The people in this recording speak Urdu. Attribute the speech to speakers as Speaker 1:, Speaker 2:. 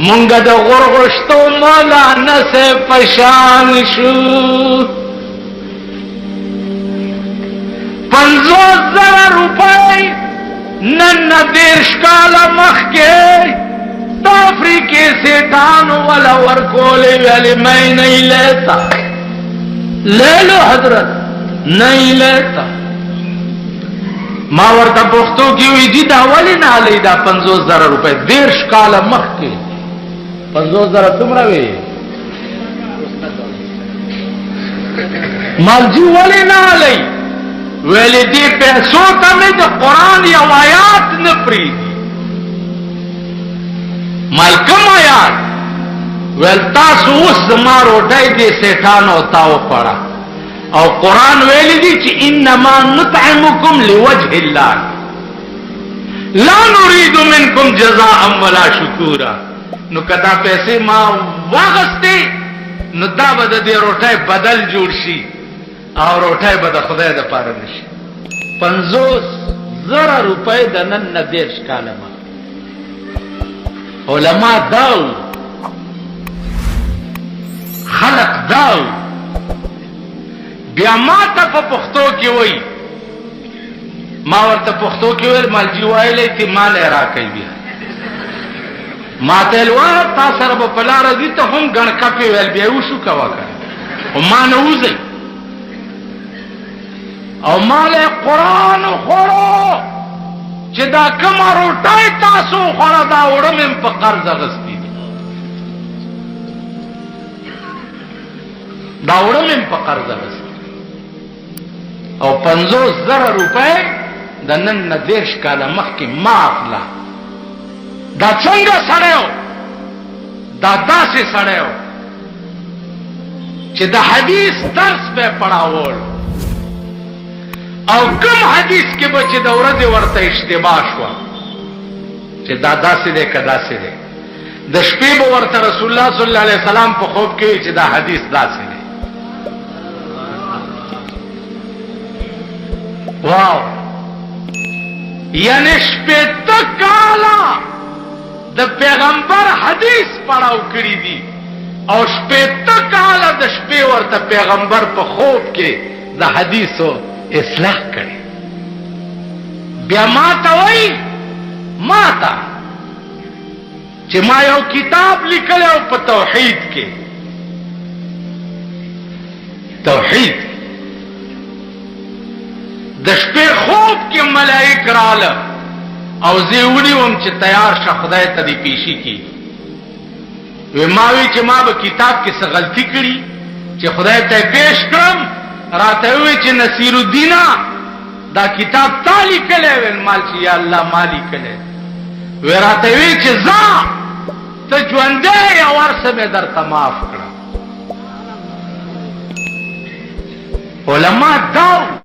Speaker 1: مونږ د غرغشتو مولانا سے پشان شو 50,000 روپے نن دیرش کالا مخکے افریقے سے ٹانو والا ورکولے والی میں نہیں لیتا لے لو حضرت نہیں لیتا ما ورطا پختو کی ہوئی دی دا ولی نا لی دا 50,000 روپے دیرش کالا مخکے 50,000 تم روی مالجی ولی نا لی ویلی دی پیسو تا میں دا قرآن یا آیات نپری دی مالکم آیات ویل تاسو اس زما روٹائی دی سیٹانو تاو پڑا او قرآن ویلی دی چی انما نطعمکم لوجہ اللہ لا نريد منکم جزاء ولا شکورا نو کدا پیسے ما واغستے نو دا بدا دی روٹائی بدل جوڑ شی اور روٹائی بدا خدای دا پارا نشی 50,000 روپے دا نن دیرش کالما علماء داو خلق داو بیا ما تا پا پختو کی وئی ما ورطا پختو کی وئی مالجی وائلے تی مال اراکی بیا ما تیلوار تا سر با پلا رضی تا ہم گنکا پی ویل بیا اوشو کوا کر ما نوزی او مال قرآن خورو چه دا کم روٹای تاسو خورا دا وڑم ام پا قرض اغسطی دی دا وڑم ام پا قرض اغسطی او 50,000 روپے دا نن ندیرش کالا مخ کی ما اخلا دا چنگا سڑیو دا سے سڑیو چه دا حدیث درس پہ پڑاوول او کم حدیث کے بچے دورہ دے ورطا اشتباہ شوا چه دا سے دے کدا سے دے دا شپیب ورطا رسول اللہ صلی اللہ علیہ وسلم پا خوب کے چه دا حدیث دا سے دے واو یعنی شپیتا کالا دا پیغمبر حدیث پڑاو کری دی او شپیتا کالا دا شپی ورطا پیغمبر پا خوب کے دا حدیثو اصلاح کرے بیا ماتا وئی ماتا چه ما یو کتاب لکلے او پا توحید کے توحید دشپے خوب کے ملائک رالا او زیونی وم چه تیار شا خدای تا دی پیشی کی وی ماوی چه ما با کتاب کے سے غلطی کری چه خدای تا پیش کرم راته وی چې نصیر الدین دا کتاب تالی کله ول مال چې یا الله مالی کله وی راته وی چې ځا ته ژوندې یا ورسه مې درته معاف کړه علما دا